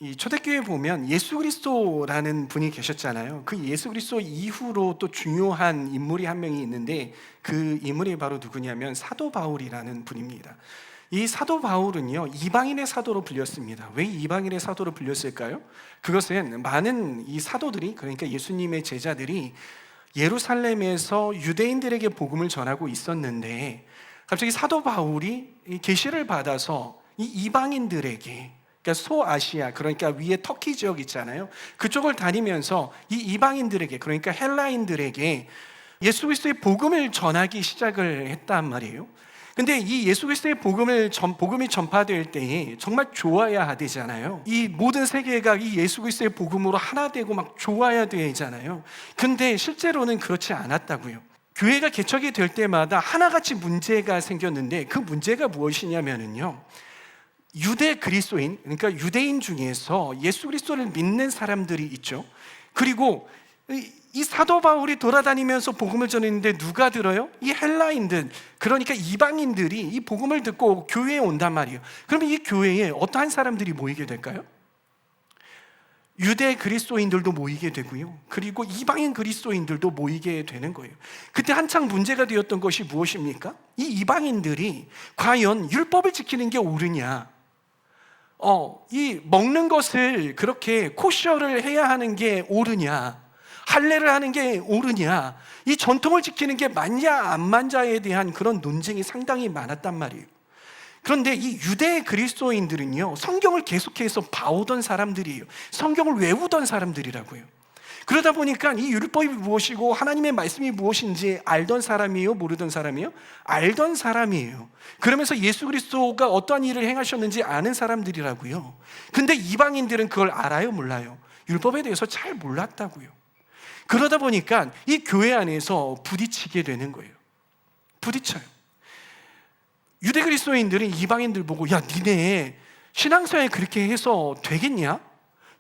이 초대교회에 보면 예수 그리스도라는 분이 계셨잖아요. 그 예수 그리스도 이후로 또 중요한 인물이 한 명이 있는데 그 인물이 바로 누구냐면 사도 바울이라는 분입니다. 이 사도 바울은요, 이방인의 사도로 불렸습니다. 왜 이방인의 사도로 불렸을까요? 그것은 많은 이 사도들이, 그러니까 예수님의 제자들이 예루살렘에서 유대인들에게 복음을 전하고 있었는데 갑자기 사도 바울이 계시를 받아서 이 이방인들에게, 그러니까 소아시아, 그러니까 위에 터키 지역 있잖아요. 그쪽을 다니면서 이 이방인들에게, 그러니까 헬라인들에게 예수 그리스도의 복음을 전하기 시작을 했단 말이에요. 근데 이 예수 그리스도의 복음이 전파될 때에 정말 좋아야 되잖아요. 이 모든 세계가 이 예수 그리스도의 복음으로 하나 되고 막 좋아야 되잖아요. 근데 실제로는 그렇지 않았다고요. 교회가 개척이 될 때마다 하나같이 문제가 생겼는데 그 문제가 무엇이냐면요, 유대 그리스도인, 그러니까 유대인 중에서 예수 그리스도를 믿는 사람들이 있죠. 그리고 이 사도 바울이 돌아다니면서 복음을 전했는데 누가 들어요? 이 헬라인들, 그러니까 이방인들이 이 복음을 듣고 교회에 온단 말이에요. 그러면 이 교회에 어떠한 사람들이 모이게 될까요? 유대 그리스도인들도 모이게 되고요, 그리고 이방인 그리스도인들도 모이게 되는 거예요. 그때 한창 문제가 되었던 것이 무엇입니까? 이 이방인들이 과연 율법을 지키는 게 옳으냐, 이 먹는 것을 그렇게 코셔를 해야 하는 게 옳으냐, 할례를 하는 게 옳으냐, 이 전통을 지키는 게 맞냐 안 맞냐에 대한 그런 논쟁이 상당히 많았단 말이에요. 그런데 이 유대 그리스도인들은요, 성경을 계속해서 봐오던 사람들이에요. 성경을 외우던 사람들이라고요. 그러다 보니까 이 율법이 무엇이고 하나님의 말씀이 무엇인지 알던 사람이에요? 모르던 사람이에요? 알던 사람이에요. 그러면서 예수 그리스도가 어떠한 일을 행하셨는지 아는 사람들이라고요. 근데 이방인들은 그걸 알아요? 몰라요? 율법에 대해서 잘 몰랐다고요. 그러다 보니까 이 교회 안에서 부딪히게 되는 거예요. 부딪혀요. 유대 그리스도인들은 이방인들 보고, 야, 니네 신앙생활 그렇게 해서 되겠냐?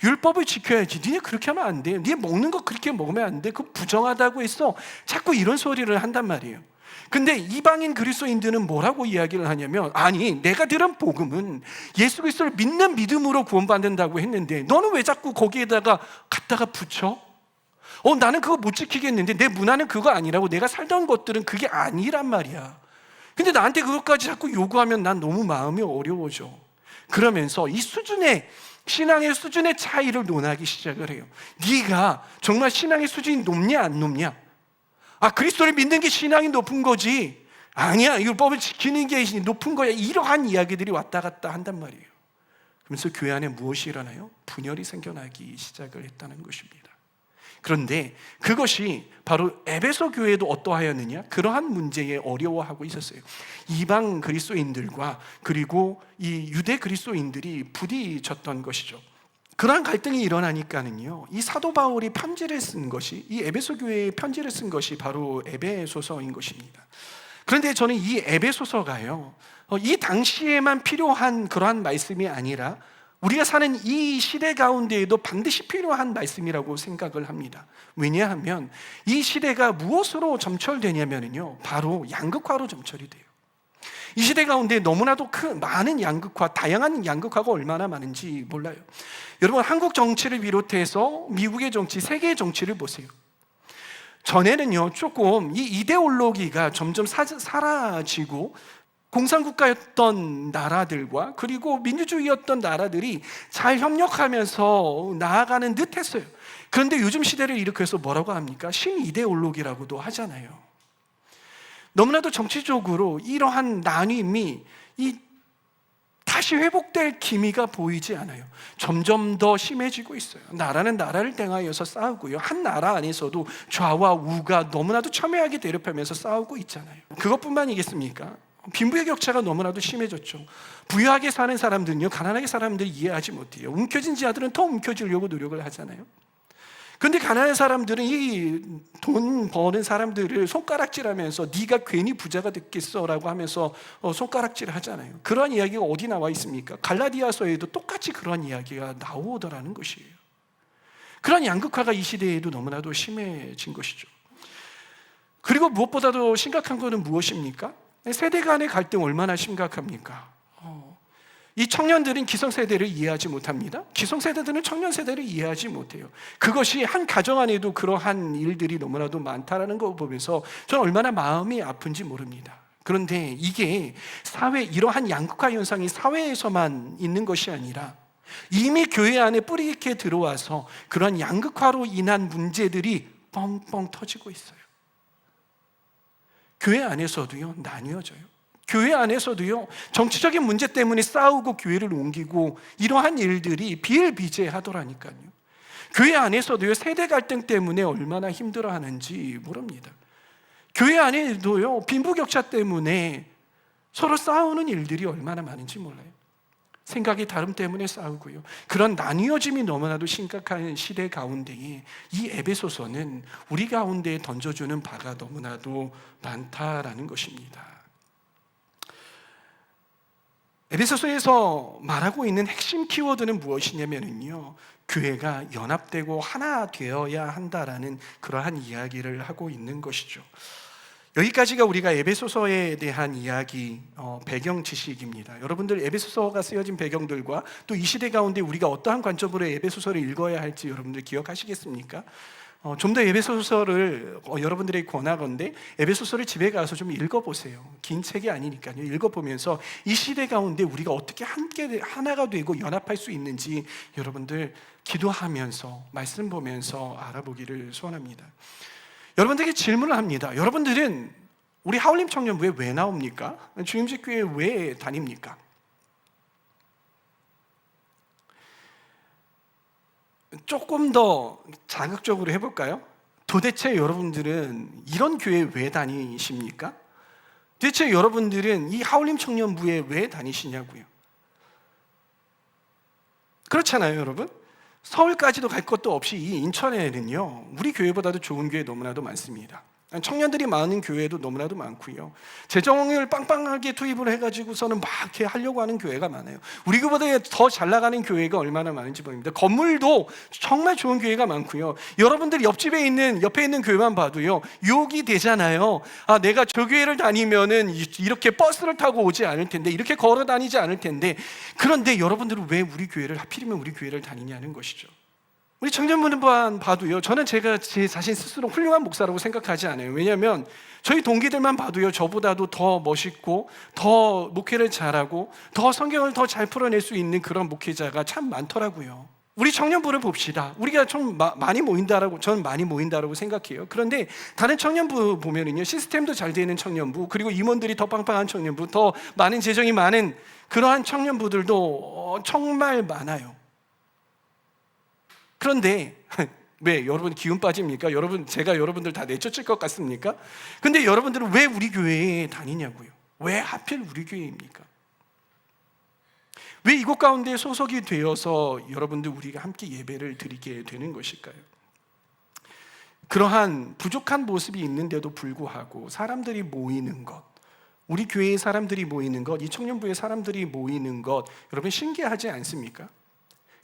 율법을 지켜야지. 니네 그렇게 하면 안 돼. 니네 먹는 거 그렇게 먹으면 안 돼. 그거 부정하다고 했어. 자꾸 이런 소리를 한단 말이에요. 근데 이방인 그리스도인들은 뭐라고 이야기를 하냐면, 아니, 내가 들은 복음은 예수 그리스도를 믿는 믿음으로 구원받는다고 했는데 너는 왜 자꾸 거기에다가 갖다가 붙여? 나는 그거 못 지키겠는데, 내 문화는 그거 아니라고, 내가 살던 것들은 그게 아니란 말이야. 근데 나한테 그것까지 자꾸 요구하면 난 너무 마음이 어려워져. 그러면서 이 신앙의 수준의 차이를 논하기 시작을 해요. 네가 정말 신앙의 수준이 높냐 안 높냐? 그리스도를 믿는 게 신앙이 높은 거지, 아니야, 율법을 지키는 게 높은 거야. 이러한 이야기들이 왔다 갔다 한단 말이에요. 그러면서 교회 안에 무엇이 일어나요? 분열이 생겨나기 시작을 했다는 것입니다. 그런데 그것이 바로 에베소 교회도 어떠하였느냐? 그러한 문제에 어려워하고 있었어요. 이방 그리스도인들과 그리고 이 유대 그리스도인들이 부딪혔던 것이죠. 그러한 갈등이 일어나니까는요, 이 사도 바울이 편지를 쓴 것이, 이 에베소 교회에 편지를 쓴 것이 바로 에베소서인 것입니다. 그런데 저는 이 에베소서가요, 이 당시에만 필요한 그러한 말씀이 아니라 우리가 사는 이 시대 가운데에도 반드시 필요한 말씀이라고 생각을 합니다. 왜냐하면 이 시대가 무엇으로 점철되냐면요, 바로 양극화로 점철이 돼요. 이 시대 가운데 너무나도 많은 양극화, 다양한 양극화가 얼마나 많은지 몰라요. 여러분, 한국 정치를 비롯해서 미국의 정치, 세계의 정치를 보세요. 전에는요, 조금 이 이데올로기가 점점 사라지고 공산국가였던 나라들과 그리고 민주주의였던 나라들이 잘 협력하면서 나아가는 듯 했어요. 그런데 요즘 시대를 일으켜서 뭐라고 합니까? 신이데올로기라고도 하잖아요. 너무나도 정치적으로 이러한 나눔이 다시 회복될 기미가 보이지 않아요. 점점 더 심해지고 있어요. 나라는 나라를 향하여서 싸우고요, 한 나라 안에서도 좌와 우가 너무나도 첨예하게 대립하면서 싸우고 있잖아요. 그것뿐만이겠습니까? 빈부의 격차가 너무나도 심해졌죠. 부유하게 사는 사람들은요, 가난하게 사람들을 이해하지 못해요. 움켜진 자들은 더 움켜쥐려고 노력을 하잖아요. 그런데 가난한 사람들은 이 돈 버는 사람들을 손가락질하면서 네가 괜히 부자가 됐겠어라고 하면서 손가락질을 하잖아요. 그러한 이야기가 어디 나와 있습니까? 갈라디아서에도 똑같이 그러한 이야기가 나오더라는 것이에요. 그런 양극화가 이 시대에도 너무나도 심해진 것이죠. 그리고 무엇보다도 심각한 것은 무엇입니까? 세대 간의 갈등 얼마나 심각합니까? 이 청년들은 기성세대를 이해하지 못합니다. 기성세대들은 청년세대를 이해하지 못해요. 그것이 한 가정 안에도 그러한 일들이 너무나도 많다라는 걸 보면서 저는 얼마나 마음이 아픈지 모릅니다. 그런데 이게 이러한 양극화 현상이 사회에서만 있는 것이 아니라 이미 교회 안에 뿌리 깊게 들어와서 그런 양극화로 인한 문제들이 뻥뻥 터지고 있어요. 교회 안에서도요, 나뉘어져요. 교회 안에서도요, 정치적인 문제 때문에 싸우고 교회를 옮기고 이러한 일들이 비일비재하더라니까요. 교회 안에서도요, 세대 갈등 때문에 얼마나 힘들어하는지 모릅니다. 교회 안에도요, 빈부격차 때문에 서로 싸우는 일들이 얼마나 많은지 몰라요. 생각이 다름 때문에 싸우고요. 그런 나뉘어짐이 너무나도 심각한 시대 가운데에 이 에베소서는 우리 가운데에 던져주는 바가 너무나도 많다라는 것입니다. 에베소서에서 말하고 있는 핵심 키워드는 무엇이냐면요, 교회가 연합되고 하나 되어야 한다라는 그러한 이야기를 하고 있는 것이죠. 여기까지가 우리가 에베소서에 대한 이야기, 배경 지식입니다. 여러분들 에베소서가 쓰여진 배경들과 또 이 시대 가운데 우리가 어떠한 관점으로 에베소서를 읽어야 할지 여러분들 기억하시겠습니까? 좀 더 에베소서를 여러분들에게 권하건대 에베소서를 집에 가서 좀 읽어보세요. 긴 책이 아니니까요. 읽어보면서 이 시대 가운데 우리가 어떻게 함께 하나가 되고 연합할 수 있는지 여러분들 기도하면서 말씀 보면서 알아보기를 소원합니다. 여러분들에게 질문을 합니다. 여러분들은 우리 하울림 청년부에 왜 나옵니까? 주임식 교회에 왜 다닙니까? 조금 더 자극적으로 해볼까요? 도대체 여러분들은 이런 교회에 왜 다니십니까? 도대체 여러분들은 이 하울림 청년부에 왜 다니시냐고요? 그렇잖아요, 여러분? 서울까지도 갈 것도 없이 이 인천에는요, 우리 교회보다도 좋은 교회 너무나도 많습니다. 청년들이 많은 교회도 너무나도 많고요. 재정을 빵빵하게 투입을 해가지고서는 막 이렇게 하려고 하는 교회가 많아요. 우리 교회보다 더 잘 나가는 교회가 얼마나 많은지 모릅니다. 건물도 정말 좋은 교회가 많고요. 여러분들 옆에 있는 교회만 봐도요, 유혹이 되잖아요. 내가 저 교회를 다니면은 이렇게 버스를 타고 오지 않을 텐데, 이렇게 걸어 다니지 않을 텐데, 그런데 여러분들은 왜 우리 교회를 하필이면 우리 교회를 다니냐는 것이죠. 우리 청년부만 봐도요, 저는 제가 제 자신 스스로 훌륭한 목사라고 생각하지 않아요. 왜냐하면 저희 동기들만 봐도요, 저보다도 더 멋있고 더 목회를 잘하고 더 성경을 더 잘 풀어낼 수 있는 그런 목회자가 참 많더라고요. 우리 청년부를 봅시다. 우리가 좀 많이 모인다라고, 저는 많이 모인다라고 생각해요. 그런데 다른 청년부 보면은요, 시스템도 잘 되는 청년부, 그리고 임원들이 더 빵빵한 청년부, 더 많은 재정이 많은 그러한 청년부들도 정말 많아요. 그런데 왜 여러분 기운 빠집니까? 제가 여러분들 다 내쫓을 것 같습니까? 근데 여러분들은 왜 우리 교회에 다니냐고요? 왜 하필 우리 교회입니까? 왜 이곳 가운데 소속이 되어서 여러분들 우리가 함께 예배를 드리게 되는 것일까요? 그러한 부족한 모습이 있는데도 불구하고 사람들이 모이는 것, 우리 교회의 사람들이 모이는 것, 이 청년부의 사람들이 모이는 것, 여러분 신기하지 않습니까?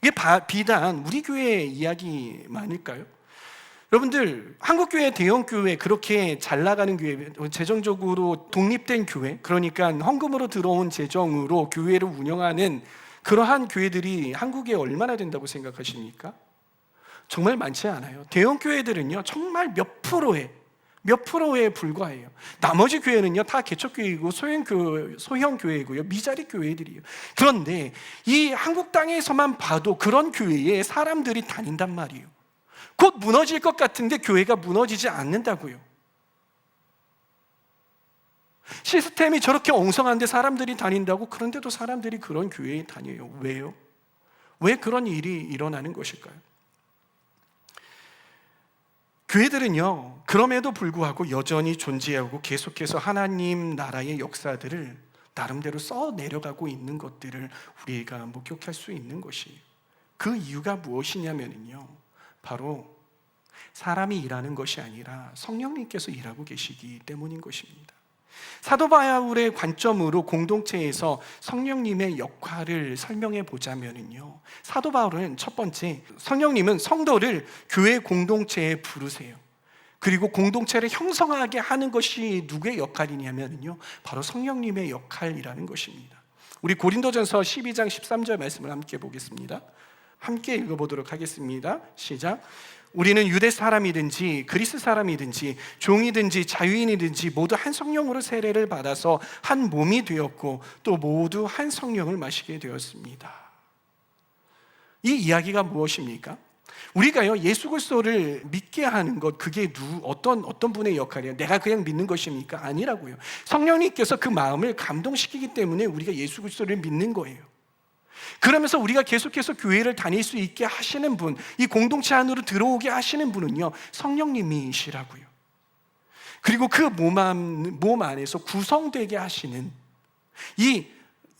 이게 비단 우리 교회 이야기만일까요? 여러분들 한국교회 대형교회, 그렇게 잘 나가는 교회, 재정적으로 독립된 교회, 그러니까 헌금으로 들어온 재정으로 교회를 운영하는 그러한 교회들이 한국에 얼마나 된다고 생각하십니까? 정말 많지 않아요. 대형교회들은요, 정말 몇 프로에 불과해요. 나머지 교회는요, 다 개척교회이고 소형 교회이고요, 미자리 교회들이에요. 그런데 이 한국 땅에서만 봐도 그런 교회에 사람들이 다닌단 말이에요. 곧 무너질 것 같은데 교회가 무너지지 않는다고요. 시스템이 저렇게 엉성한데 사람들이 다닌다고? 그런데도 사람들이 그런 교회에 다녀요. 왜요? 왜 그런 일이 일어나는 것일까요? 교회들은요, 그럼에도 불구하고 여전히 존재하고 계속해서 하나님 나라의 역사들을 나름대로 써내려가고 있는 것들을 우리가 목격할 수 있는 것이에요. 그 이유가 무엇이냐면요, 바로 사람이 일하는 것이 아니라 성령님께서 일하고 계시기 때문인 것입니다. 사도 바울의 관점으로 공동체에서 성령님의 역할을 설명해 보자면요, 사도 바울은 첫 번째, 성령님은 성도를 교회 공동체에 부르세요. 그리고 공동체를 형성하게 하는 것이 누구의 역할이냐면요, 바로 성령님의 역할이라는 것입니다. 우리 고린도전서 12장 13절 말씀을 함께 보겠습니다. 함께 읽어보도록 하겠습니다. 시작. 우리는 유대 사람이든지 그리스 사람이든지 종이든지 자유인이든지 모두 한 성령으로 세례를 받아서 한 몸이 되었고 또 모두 한 성령을 마시게 되었습니다. 이 이야기가 무엇입니까? 우리가요 예수 그리스도를 믿게 하는 것, 그게 어떤 분의 역할이에요? 내가 그냥 믿는 것입니까? 아니라고요. 성령님께서 그 마음을 감동시키기 때문에 우리가 예수 그리스도를 믿는 거예요. 그러면서 우리가 계속해서 교회를 다닐 수 있게 하시는 분, 이 공동체 안으로 들어오게 하시는 분은요 성령님이시라고요. 그리고 그 몸 안에서 구성되게 하시는 이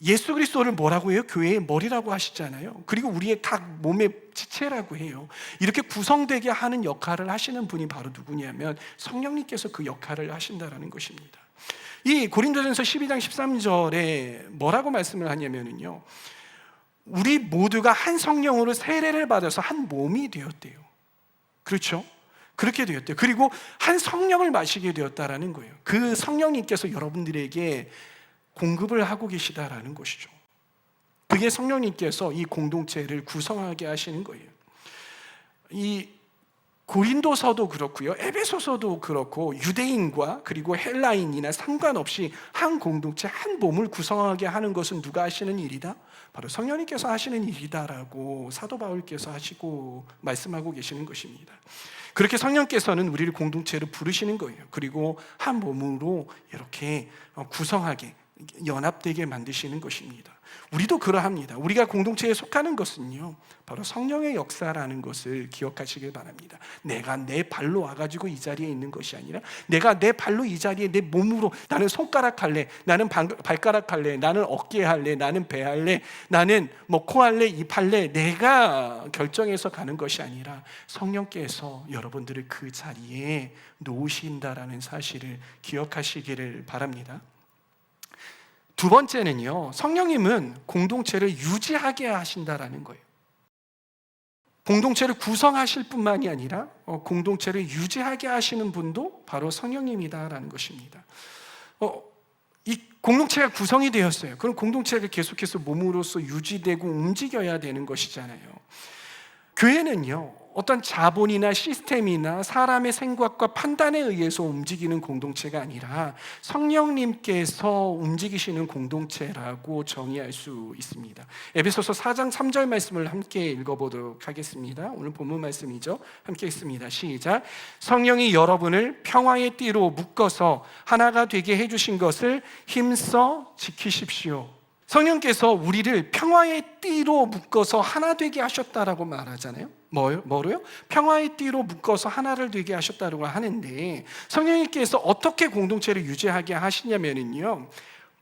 예수 그리스도를 뭐라고 해요? 교회의 머리라고 하시잖아요. 그리고 우리의 각 몸의 지체라고 해요. 이렇게 구성되게 하는 역할을 하시는 분이 바로 누구냐면 성령님께서 그 역할을 하신다라는 것입니다. 이 고린도전서 12장 13절에 뭐라고 말씀을 하냐면요, 우리 모두가 한 성령으로 세례를 받아서 한 몸이 되었대요. 그렇죠? 그렇게 되었대요. 그리고 한 성령을 마시게 되었다라는 거예요. 그 성령님께서 여러분들에게 공급을 하고 계시다라는 것이죠. 그게 성령님께서 이 공동체를 구성하게 하시는 거예요. 이 고린도서도 그렇고요, 에베소서도 그렇고, 유대인과 그리고 헬라인이나 상관없이 한 공동체, 한 몸을 구성하게 하는 것은 누가 하시는 일이다? 바로 성령님께서 하시는 일이다라고 사도 바울께서 하시고 말씀하고 계시는 것입니다. 그렇게 성령께서는 우리를 공동체로 부르시는 거예요. 그리고 한 몸으로 이렇게 구성하게, 연합되게 만드시는 것입니다. 우리도 그러합니다. 우리가 공동체에 속하는 것은요 바로 성령의 역사라는 것을 기억하시길 바랍니다. 내가 내 발로 와가지고 이 자리에 있는 것이 아니라, 내가 내 발로 이 자리에 내 몸으로, 나는 손가락 할래, 나는 발가락 할래, 나는 어깨 할래, 나는 배 할래, 나는 코 할래, 입 할래, 내가 결정해서 가는 것이 아니라 성령께서 여러분들을 그 자리에 놓으신다라는 사실을 기억하시기를 바랍니다. 두 번째는요, 성령님은 공동체를 유지하게 하신다라는 거예요. 공동체를 구성하실 뿐만이 아니라 공동체를 유지하게 하시는 분도 바로 성령님이다라는 것입니다. 이 공동체가 구성이 되었어요. 그럼 공동체가 계속해서 몸으로서 유지되고 움직여야 되는 것이잖아요. 교회는요 어떤 자본이나 시스템이나 사람의 생각과 판단에 의해서 움직이는 공동체가 아니라 성령님께서 움직이시는 공동체라고 정의할 수 있습니다. 에베소서 4장 3절 말씀을 함께 읽어보도록 하겠습니다. 오늘 본문 말씀이죠. 함께 읽습니다. 시작. 성령이 여러분을 평화의 띠로 묶어서 하나가 되게 해주신 것을 힘써 지키십시오. 성령께서 우리를 평화의 띠로 묶어서 하나 되게 하셨다라고 말하잖아요. 뭐로요? 평화의 띠로 묶어서 하나를 되게 하셨다고 하는데, 성령님께서 어떻게 공동체를 유지하게 하시냐면요,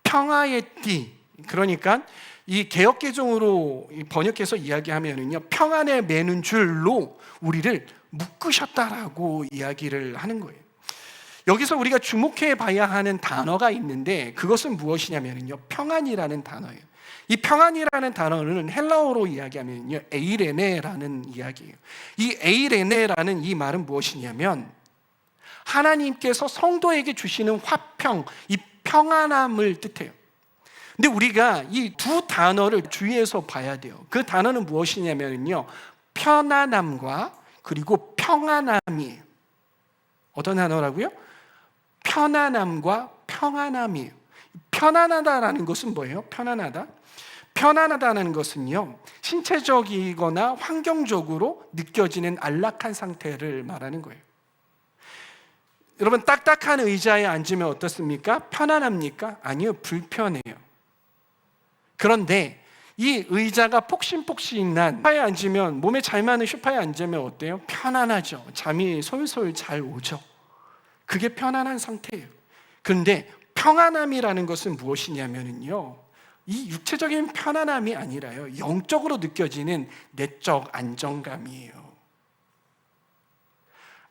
평화의 띠, 그러니까 이 개역개정으로 번역해서 이야기하면요, 평안에 매는 줄로 우리를 묶으셨다라고 이야기를 하는 거예요. 여기서 우리가 주목해 봐야 하는 단어가 있는데, 그것은 무엇이냐면요, 평안이라는 단어예요. 이 평안이라는 단어는 헬라어로 이야기하면요, 에이레네라는 이야기예요. 이 에이레네라는 이 말은 무엇이냐면 하나님께서 성도에게 주시는 화평, 이 평안함을 뜻해요. 근데 우리가 이 두 단어를 주의해서 봐야 돼요. 그 단어는 무엇이냐면요, 편안함과 그리고 평안함이에요. 어떤 단어라고요? 편안함과 평안함이에요. 편안하다라는 것은 뭐예요? 편안하다는 것은요, 신체적이거나 환경적으로 느껴지는 안락한 상태를 말하는 거예요. 여러분, 딱딱한 의자에 앉으면 어떻습니까? 편안합니까? 아니요, 불편해요. 그런데 이 의자가 폭신폭신한 소파에 앉으면, 몸에 잘 맞는 소파에 앉으면 어때요? 편안하죠. 잠이 솔솔 잘 오죠. 그게 편안한 상태예요. 그런데 평안함이라는 것은 무엇이냐면요, 이 육체적인 편안함이 아니라요, 영적으로 느껴지는 내적 안정감이에요.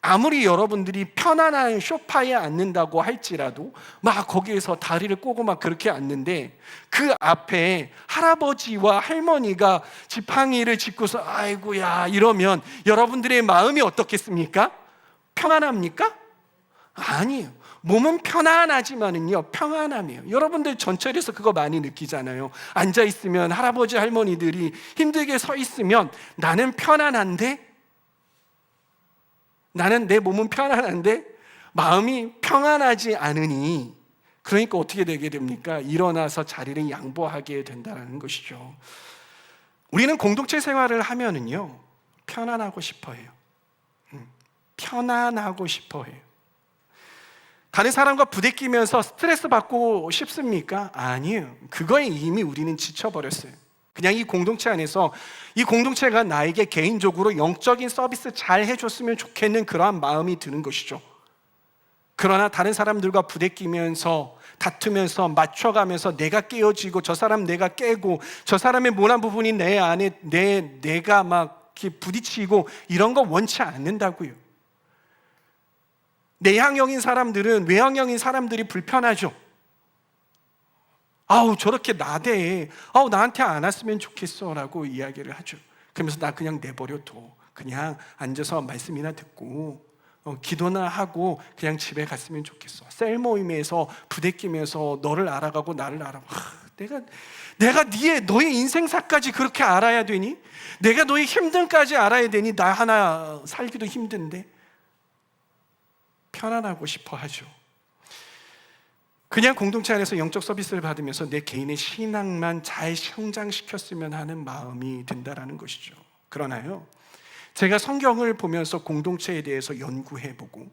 아무리 여러분들이 편안한 소파에 앉는다고 할지라도 막 거기에서 다리를 꼬고 막 그렇게 앉는데, 그 앞에 할아버지와 할머니가 지팡이를 짚고서 아이고야 이러면 여러분들의 마음이 어떻겠습니까? 평안합니까? 아니에요. 몸은 편안하지만은요, 평안함이에요. 여러분들 전철에서 그거 많이 느끼잖아요. 앉아있으면 할아버지 할머니들이 힘들게 서 있으면 나는 편안한데, 나는 내 몸은 편안한데 마음이 평안하지 않으니, 그러니까 어떻게 되게 됩니까? 일어나서 자리를 양보하게 된다는 것이죠. 우리는 공동체 생활을 하면은요, 편안하고 싶어 해요. 편안하고 싶어 해요. 다른 사람과 부대끼면서 스트레스 받고 싶습니까? 아니에요. 그거에 이미 우리는 지쳐버렸어요. 그냥 이 공동체 안에서 이 공동체가 나에게 개인적으로 영적인 서비스 잘 해줬으면 좋겠는 그러한 마음이 드는 것이죠. 그러나 다른 사람들과 부대끼면서 다투면서 맞춰가면서 내가 깨어지고 저 사람 내가 깨고 저 사람의 모난 부분이 내 안에 내가 막 이렇게 부딪히고 이런 거 원치 않는다고요. 내향형인 사람들은 외향형인 사람들이 불편하죠. 아우 저렇게 나대, 아우 나한테 안 왔으면 좋겠어 라고 이야기를 하죠. 그러면서 나 그냥 내버려둬, 그냥 앉아서 말씀이나 듣고 기도나 하고 그냥 집에 갔으면 좋겠어. 셀 모임에서 부대끼면서 너를 알아가고 나를 알아가. 내가 너의 인생사까지 그렇게 알아야 되니? 내가 너의 힘든까지 알아야 되니? 나 하나 살기도 힘든데. 편안하고 싶어 하죠. 그냥 공동체 안에서 영적 서비스를 받으면서 내 개인의 신앙만 잘 성장시켰으면 하는 마음이 든다라는 것이죠. 그러나요, 제가 성경을 보면서 공동체에 대해서 연구해보고,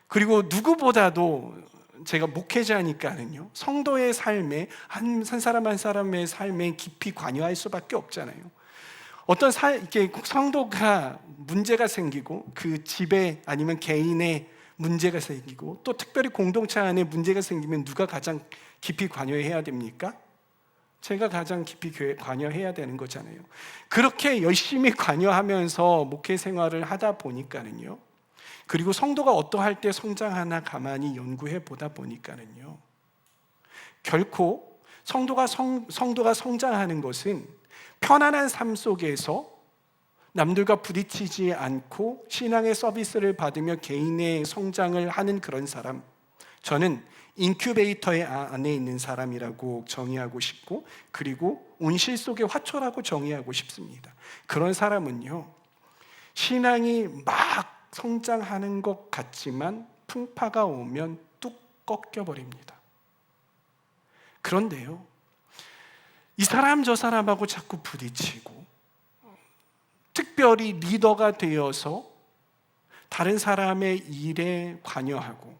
그리고 누구보다도 제가 목회자니까는요, 성도의 삶에 한 사람 한 사람의 삶에 깊이 관여할 수밖에 없잖아요. 어떤 이렇게 성도가 문제가 생기고 그 집에 아니면 개인의 문제가 생기고 또 특별히 공동체 안에 문제가 생기면 누가 가장 깊이 관여해야 됩니까? 제가 가장 깊이 관여해야 되는 거잖아요. 그렇게 열심히 관여하면서 목회 생활을 하다 보니까는요, 그리고 성도가 어떠할 때 성장하나 가만히 연구해 보다 보니까는요, 결코 성도가 성장하는 것은 편안한 삶 속에서 남들과 부딪히지 않고 신앙의 서비스를 받으며 개인의 성장을 하는 그런 사람, 저는 인큐베이터의 안에 있는 사람이라고 정의하고 싶고, 그리고 온실 속의 화초라고 정의하고 싶습니다. 그런 사람은요, 신앙이 막 성장하는 것 같지만 풍파가 오면 뚝 꺾여버립니다. 그런데요, 이 사람 저 사람하고 자꾸 부딪히고 특별히 리더가 되어서 다른 사람의 일에 관여하고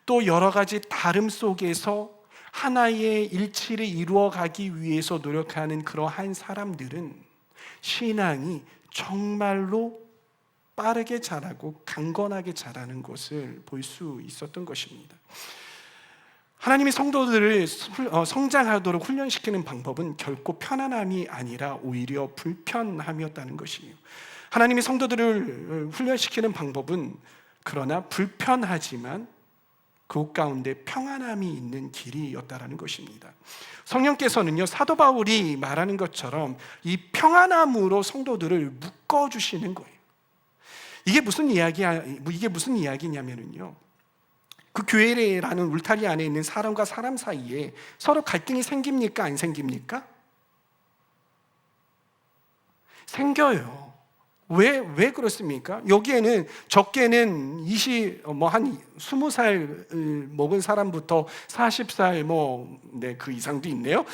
또 여러 가지 다름 속에서 하나의 일치를 이루어가기 위해서 노력하는 그러한 사람들은 신앙이 정말로 빠르게 자라고 강건하게 자라는 것을 볼 수 있었던 것입니다. 하나님이 성도들을 성장하도록 훈련시키는 방법은 결코 편안함이 아니라 오히려 불편함이었다는 것이에요. 하나님이 성도들을 훈련시키는 방법은 그러나 불편하지만 그 가운데 평안함이 있는 길이었다는 것입니다. 성령께서는요, 사도 바울이 말하는 것처럼 이 평안함으로 성도들을 묶어주시는 거예요. 이게 무슨 이야기냐면요, 그 교회라는 울타리 안에 있는 사람과 사람 사이에 서로 갈등이 생깁니까? 안 생깁니까? 생겨요. 왜 그렇습니까? 여기에는 적게는 한 20살 먹은 사람부터 40살 그 이상도 있네요.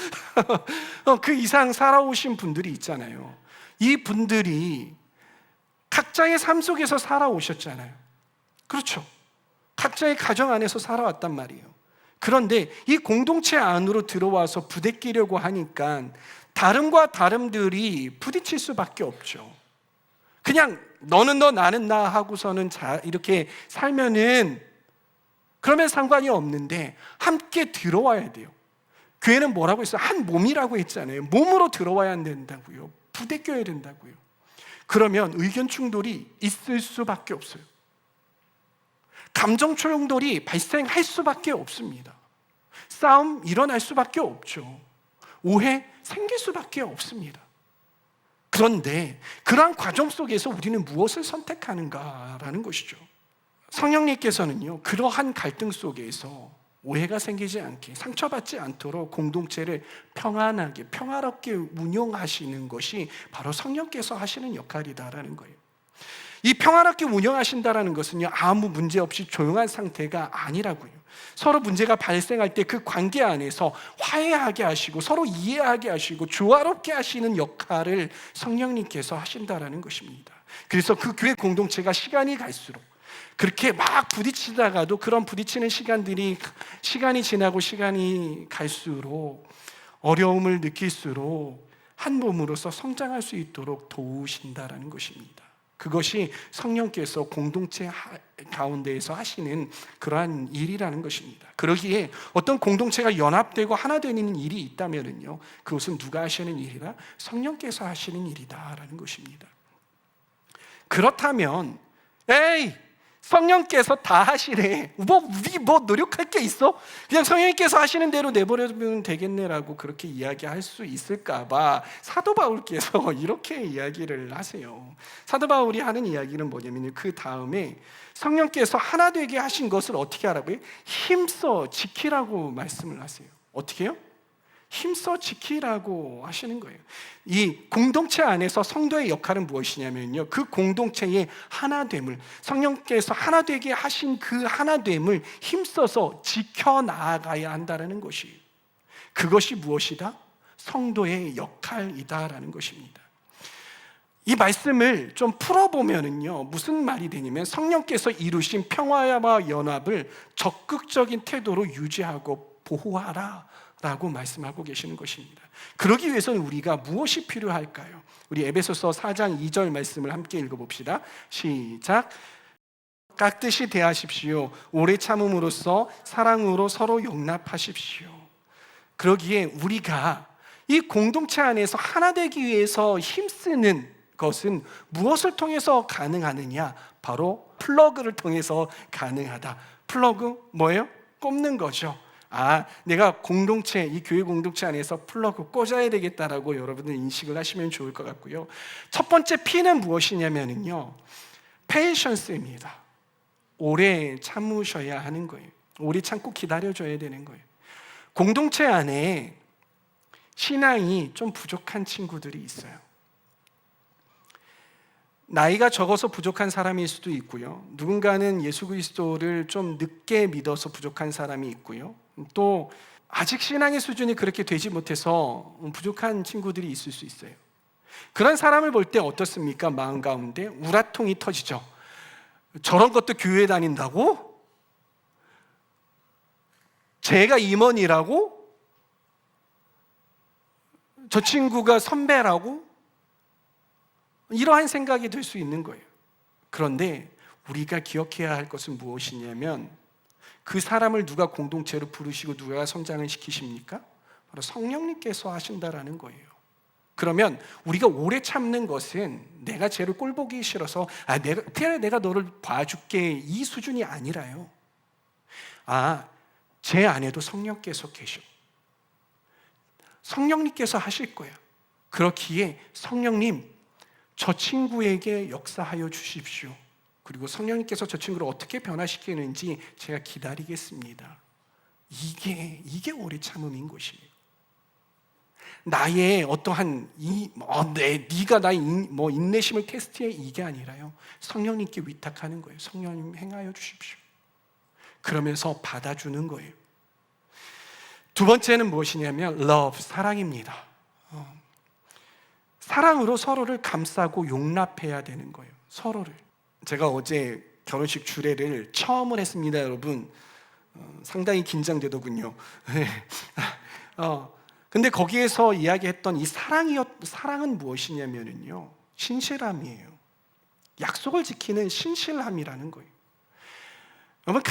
그 이상 살아오신 분들이 있잖아요. 이 분들이 각자의 삶 속에서 살아오셨잖아요. 그렇죠. 각자의 가정 안에서 살아왔단 말이에요. 그런데 이 공동체 안으로 들어와서 부대끼려고 하니까 다름과 다름들이 부딪힐 수밖에 없죠. 그냥 너는 너 나는 나 하고서는 이렇게 살면은 그러면 상관이 없는데 함께 들어와야 돼요. 교회는 뭐라고 했어요? 한 몸이라고 했잖아요. 몸으로 들어와야 된다고요. 부대껴야 된다고요. 그러면 의견 충돌이 있을 수밖에 없어요. 감정 충돌이 발생할 수밖에 없습니다. 싸움 일어날 수밖에 없죠. 오해 생길 수밖에 없습니다. 그런데 그러한 과정 속에서 우리는 무엇을 선택하는가라는 것이죠. 성령님께서는요, 그러한 갈등 속에서 오해가 생기지 않게, 상처받지 않도록 공동체를 평안하게, 평화롭게 운영하시는 것이 바로 성령께서 하시는 역할이다라는 거예요. 이 평화롭게 운영하신다라는 것은요, 아무 문제 없이 조용한 상태가 아니라고요. 서로 문제가 발생할 때 그 관계 안에서 화해하게 하시고 서로 이해하게 하시고 조화롭게 하시는 역할을 성령님께서 하신다라는 것입니다. 그래서 그 교회 공동체가 시간이 갈수록 그렇게 막 부딪히다가도 그런 부딪히는 시간이 지나고 시간이 갈수록 어려움을 느낄수록 한 몸으로서 성장할 수 있도록 도우신다라는 것입니다. 그것이 성령께서 공동체 가운데에서 하시는 그러한 일이라는 것입니다. 그러기에 어떤 공동체가 연합되고 하나 되는 일이 있다면요, 그것은 누가 하시는 일이라? 성령께서 하시는 일이다라는 것입니다. 그렇다면 에이, 성령께서 다 하시네, 우리 노력할 게 있어? 그냥 성령께서 하시는 대로 내버려두면 되겠네라고 그렇게 이야기할 수 있을까 봐 사도 바울께서 이렇게 이야기를 하세요. 사도 바울이 하는 이야기는 뭐냐면, 그 다음에 성령께서 하나 되게 하신 것을 어떻게 하라고요? 힘써 지키라고 말씀을 하세요. 어떻게 해요? 힘써 지키라고 하시는 거예요. 이 공동체 안에서 성도의 역할은 무엇이냐면요, 그 공동체의 하나됨을, 성령께서 하나 되게 하신 그 하나됨을 힘써서 지켜나가야 한다는 것이에요. 그것이 무엇이다? 성도의 역할이다라는 것입니다. 이 말씀을 좀 풀어보면요, 무슨 말이 되냐면, 성령께서 이루신 평화와 연합을 적극적인 태도로 유지하고 보호하라 라고 말씀하고 계시는 것입니다. 그러기 위해서는 우리가 무엇이 필요할까요? 우리 에베소서 4장 2절 말씀을 함께 읽어봅시다. 시작. 깍듯이 대하십시오. 오래 참음으로써 사랑으로 서로 용납하십시오. 그러기에 우리가 이 공동체 안에서 하나 되기 위해서 힘쓰는 것은 무엇을 통해서 가능하느냐? 바로 플러그를 통해서 가능하다. 플러그 뭐예요? 꼽는 거죠. 내가 공동체, 이 교회 공동체 안에서 플러그 꽂아야 되겠다라고 여러분들 인식을 하시면 좋을 것 같고요. 첫 번째 P는 무엇이냐면요, 페이션스입니다. 오래 참으셔야 하는 거예요. 오래 참고 기다려줘야 되는 거예요. 공동체 안에 신앙이 좀 부족한 친구들이 있어요. 나이가 적어서 부족한 사람일 수도 있고요, 누군가는 예수 그리스도를 좀 늦게 믿어서 부족한 사람이 있고요, 또 아직 신앙의 수준이 그렇게 되지 못해서 부족한 친구들이 있을 수 있어요. 그런 사람을 볼 때 어떻습니까? 마음 가운데 우라통이 터지죠. 저런 것도 교회 다닌다고? 제가 임원이라고? 저 친구가 선배라고? 이러한 생각이 들 수 있는 거예요. 그런데 우리가 기억해야 할 것은 무엇이냐면, 그 사람을 누가 공동체로 부르시고 누가 성장을 시키십니까? 바로 성령님께서 하신다라는 거예요. 그러면 우리가 오래 참는 것은 내가 쟤를 꼴보기 싫어서 내가 너를 봐줄게, 이 수준이 아니라요. 제 안에도 성령께서 계셔. 성령님께서 하실 거야. 그렇기에 성령님, 저 친구에게 역사하여 주십시오. 그리고 성령님께서 저 친구를 어떻게 변화시키는지 제가 기다리겠습니다. 이게 오래 참음인 것이에요. 나의 어떠한 네가 나의 인내심을 테스트해, 이게 아니라요, 성령님께 위탁하는 거예요. 성령님 행하여 주십시오. 그러면서 받아주는 거예요. 두 번째는 무엇이냐면 love, 사랑입니다. 사랑으로 서로를 감싸고 용납해야 되는 거예요. 서로를. 제가 어제 결혼식 주례를 처음을 했습니다, 여러분. 상당히 긴장되더군요. 근데 거기에서 이야기했던 이 사랑은 무엇이냐면요, 신실함이에요. 약속을 지키는 신실함이라는 거예요. 여러분,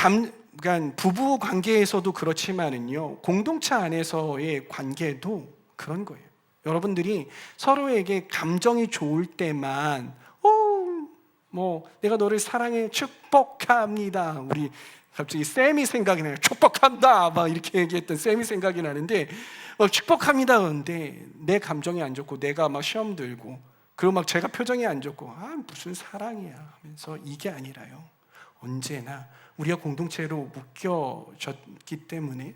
그러니까 부부 관계에서도 그렇지만은요, 공동체 안에서의 관계도 그런 거예요. 여러분들이 서로에게 감정이 좋을 때만 내가 너를 사랑해, 축복합니다. 우리 갑자기 쌤이 생각이 나요. 축복한다 막 이렇게 얘기했던 쌤이 생각이 나는데, 축복합니다 그런데 내 감정이 안 좋고 내가 막 시험 들고, 그리고 막 제가 표정이 안 좋고 무슨 사랑이야 하면서, 이게 아니라요, 언제나 우리가 공동체로 묶여졌기 때문에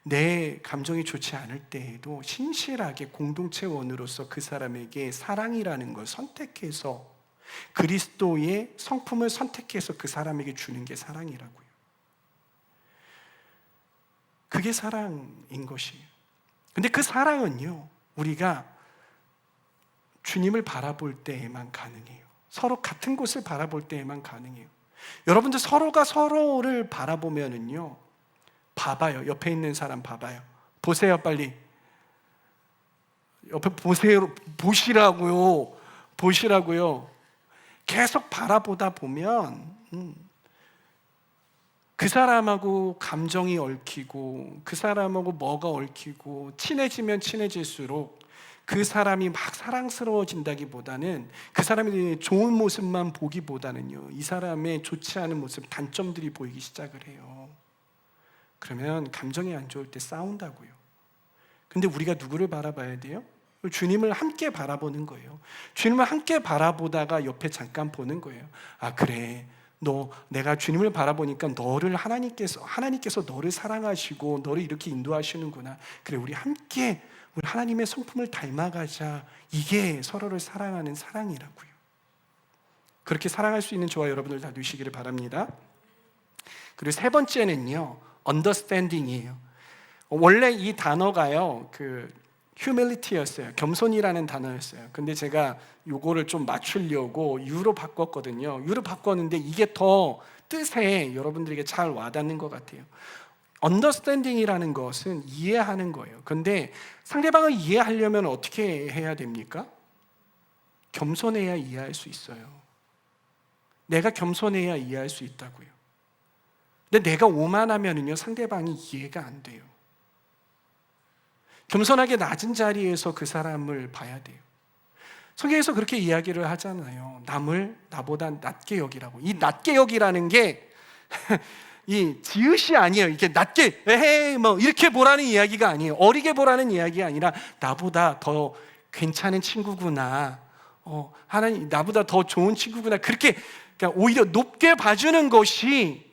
내 감정이 좋지 않을 때에도 신실하게 공동체원으로서 그 사람에게 사랑이라는 걸 선택해서 그리스도의 성품을 선택해서 그 사람에게 주는 게 사랑이라고요. 그게 사랑인 것이에요. 근데 그 사랑은요, 우리가 주님을 바라볼 때에만 가능해요. 서로 같은 곳을 바라볼 때에만 가능해요. 여러분들 서로가 서로를 바라보면은요, 봐봐요. 옆에 있는 사람 봐봐요. 보세요, 빨리. 옆에 보세요. 보시라고요. 계속 바라보다 보면 그 사람하고 감정이 얽히고 그 사람하고 뭐가 얽히고 친해지면 친해질수록 그 사람이 막 사랑스러워진다기보다는 그 사람의 좋은 모습만 보기보다는요, 이 사람의 좋지 않은 모습, 단점들이 보이기 시작을 해요. 그러면 감정이 안 좋을 때 싸운다고요. 근데 우리가 누구를 바라봐야 돼요? 주님을 함께 바라보는 거예요. 주님을 함께 바라보다가 옆에 잠깐 보는 거예요. 아, 그래, 내가 주님을 바라보니까 하나님께서 너를 사랑하시고 너를 이렇게 인도하시는구나. 그래, 우리 함께 우리 하나님의 성품을 닮아가자. 이게 서로를 사랑하는 사랑이라고요. 그렇게 사랑할 수 있는 저와 여러분들 다 되시기를 바랍니다. 그리고 세 번째는요, understanding이에요. 원래 이 단어가요, humility였어요. 겸손이라는 단어였어요. 근데 제가 요거를 좀 맞추려고 유로 바꿨거든요. 유로 바꿨는데 이게 더 뜻에 여러분들에게 잘 와닿는 것 같아요. understanding이라는 것은 이해하는 거예요. 근데 상대방을 이해하려면 어떻게 해야 됩니까? 겸손해야 이해할 수 있어요. 내가 겸손해야 이해할 수 있다고요. 근데 내가 오만하면은요, 상대방이 이해가 안 돼요. 겸손하게 낮은 자리에서 그 사람을 봐야 돼요. 성경에서 그렇게 이야기를 하잖아요. 남을 나보다 낮게 여기라고. 이 낮게 여기라는 게 이 지읒이 아니에요. 이렇게 낮게 에헤이 뭐 이렇게 보라는 이야기가 아니에요. 어리게 보라는 이야기가 아니라 나보다 더 괜찮은 친구구나. 하나님 나보다 더 좋은 친구구나. 그러니까 오히려 높게 봐주는 것이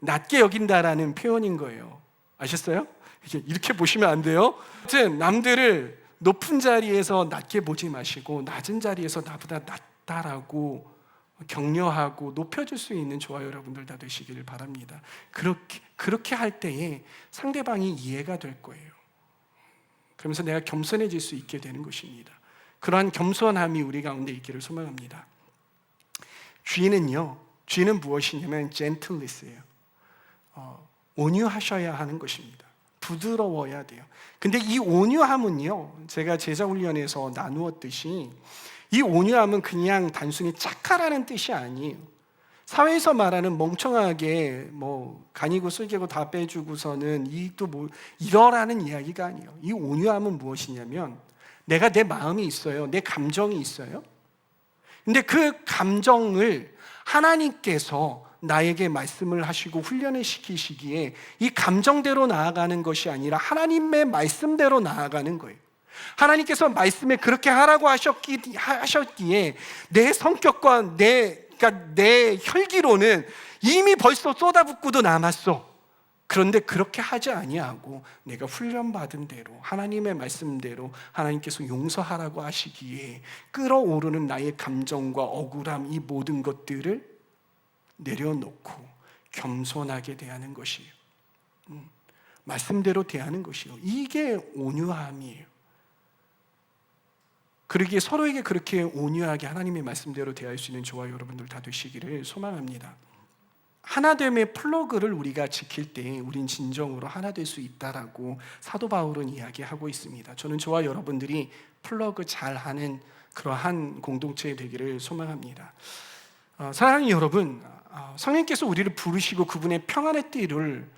낮게 여긴다라는 표현인 거예요. 아셨어요? 이렇게 보시면 안 돼요. 아무튼 남들을 높은 자리에서 낮게 보지 마시고 낮은 자리에서 나보다 낫다라고 격려하고 높여줄 수 있는 저와 여러분들 다 되시기를 바랍니다. 그렇게 할 때에 상대방이 이해가 될 거예요. 그러면서 내가 겸손해질 수 있게 되는 것입니다. 그러한 겸손함이 우리 가운데 있기를 소망합니다. 주인은 무엇이냐면 gentleness예요. 온유하셔야 하는 것입니다. 부드러워야 돼요. 근데 이 온유함은요, 제가 제자훈련에서 나누었듯이 이 온유함은 그냥 단순히 착하라는 뜻이 아니에요. 사회에서 말하는 멍청하게 간이고 쓸개고 다 빼주고서는 이익도 이러라는 이야기가 아니에요. 이 온유함은 무엇이냐면 내 마음이 있어요. 내 감정이 있어요. 근데 그 감정을 하나님께서 나에게 말씀을 하시고 훈련을 시키시기에 이 감정대로 나아가는 것이 아니라 하나님의 말씀대로 나아가는 거예요. 하나님께서 말씀에 그렇게 하라고 하셨기에 내 성격과 내 혈기로는 이미 벌써 쏟아붓고도 남았어. 그런데 그렇게 하지 아니하고 내가 훈련받은 대로 하나님의 말씀대로 하나님께서 용서하라고 하시기에 끓어오르는 나의 감정과 억울함, 이 모든 것들을 내려놓고 겸손하게 대하는 것이에요. 말씀대로 대하는 것이요. 이게 온유함이에요. 그러기에 서로에게 그렇게 온유하게 하나님의 말씀대로 대할 수 있는 저와 여러분들 다 되시기를 소망합니다. 하나됨의 플러그를 우리가 지킬 때 우린 진정으로 하나 될 수 있다라고 사도 바울은 이야기하고 있습니다. 저는 저와 여러분들이 플러그 잘하는 그러한 공동체 되기를 소망합니다. 사랑하는 여러분, 성령께서 우리를 부르시고 그분의 평안의 띠를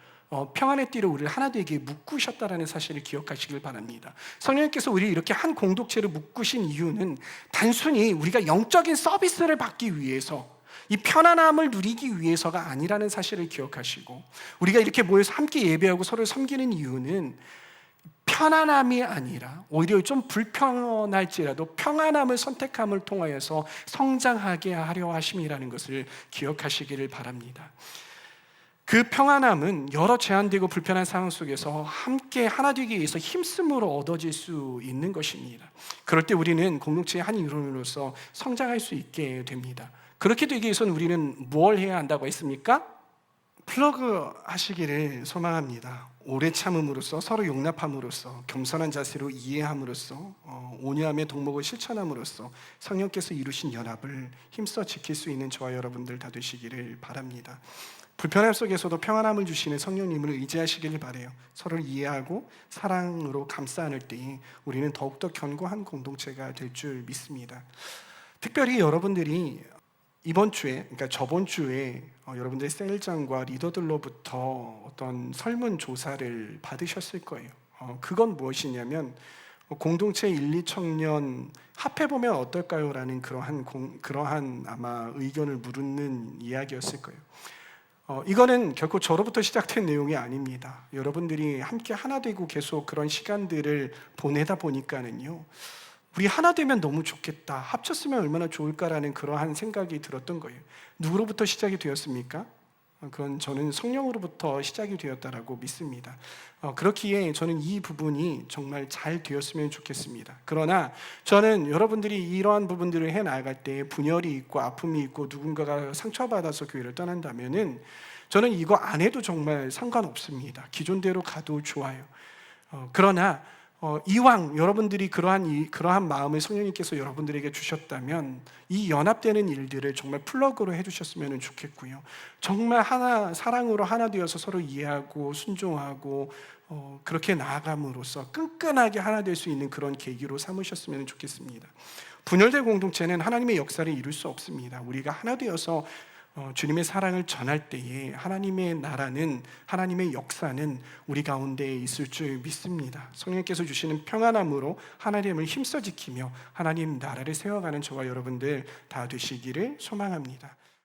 우리를 하나 되게 묶으셨다는 사실을 기억하시길 바랍니다. 성령께서 우리를 이렇게 한 공동체로 묶으신 이유는 단순히 우리가 영적인 서비스를 받기 위해서, 이 편안함을 누리기 위해서가 아니라는 사실을 기억하시고, 우리가 이렇게 모여서 함께 예배하고 서로를 섬기는 이유는 편안함이 아니라 오히려 좀 불편할지라도 평안함을 선택함을 통하여서 성장하게 하려 하심이라는 것을 기억하시기를 바랍니다. 그 평안함은 여러 제한되고 불편한 상황 속에서 함께 하나 되기 위해서 힘쓰므로 얻어질 수 있는 것입니다. 그럴 때 우리는 공동체의 한 일원으로서 성장할 수 있게 됩니다. 그렇게 되기 위해서는 우리는 뭘 해야 한다고 했습니까? 플러그 하시기를 소망합니다. 오래 참음으로써, 서로 용납함으로써, 겸손한 자세로 이해함으로써, 온유함의 덕목을 실천함으로써 성령께서 이루신 연합을 힘써 지킬 수 있는 저와 여러분들 다 되시기를 바랍니다. 불편함 속에서도 평안함을 주시는 성령님을 의지하시기를 바라요. 서로를 이해하고 사랑으로 감싸 안을 때에 우리는 더욱더 견고한 공동체가 될 줄 믿습니다. 특별히 여러분들이 이번 주에, 그러니까 저번 주에 여러분들의 셀장과 리더들로부터 어떤 설문조사를 받으셨을 거예요. 그건 무엇이냐면 공동체 1, 2 청년 합해보면 어떨까요? 라는 그러한 아마 의견을 물는 이야기였을 거예요. 이거는 결코 저로부터 시작된 내용이 아닙니다. 여러분들이 함께 하나 되고 계속 그런 시간들을 보내다 보니까는요, 우리 하나 되면 너무 좋겠다, 합쳤으면 얼마나 좋을까라는 그러한 생각이 들었던 거예요. 누구로부터 시작이 되었습니까? 그건 저는 성령으로부터 시작이 되었다라고 믿습니다. 그렇기에 저는 이 부분이 정말 잘 되었으면 좋겠습니다. 그러나 저는 여러분들이 이러한 부분들을 해나갈 때 분열이 있고 아픔이 있고 누군가가 상처받아서 교회를 떠난다면은 저는 이거 안 해도 정말 상관없습니다. 기존대로 가도 좋아요. 그러나 이왕 여러분들이 그러한 마음을 성령님께서 여러분들에게 주셨다면 이 연합되는 일들을 정말 플러그로 해주셨으면 좋겠고요. 정말 사랑으로 하나 되어서 서로 이해하고 순종하고 그렇게 나아감으로써 끈끈하게 하나 될 수 있는 그런 계기로 삼으셨으면 좋겠습니다. 분열된 공동체는 하나님의 역사를 이룰 수 없습니다. 우리가 하나 되어서 주님의 사랑을 전할 때에 하나님의 나라는, 하나님의 역사는 우리 가운데 있을 줄 믿습니다. 성령께서 주시는 평안함으로 하나님을 힘써 지키며 하나님 나라를 세워가는 저와 여러분들 다 되시기를 소망합니다.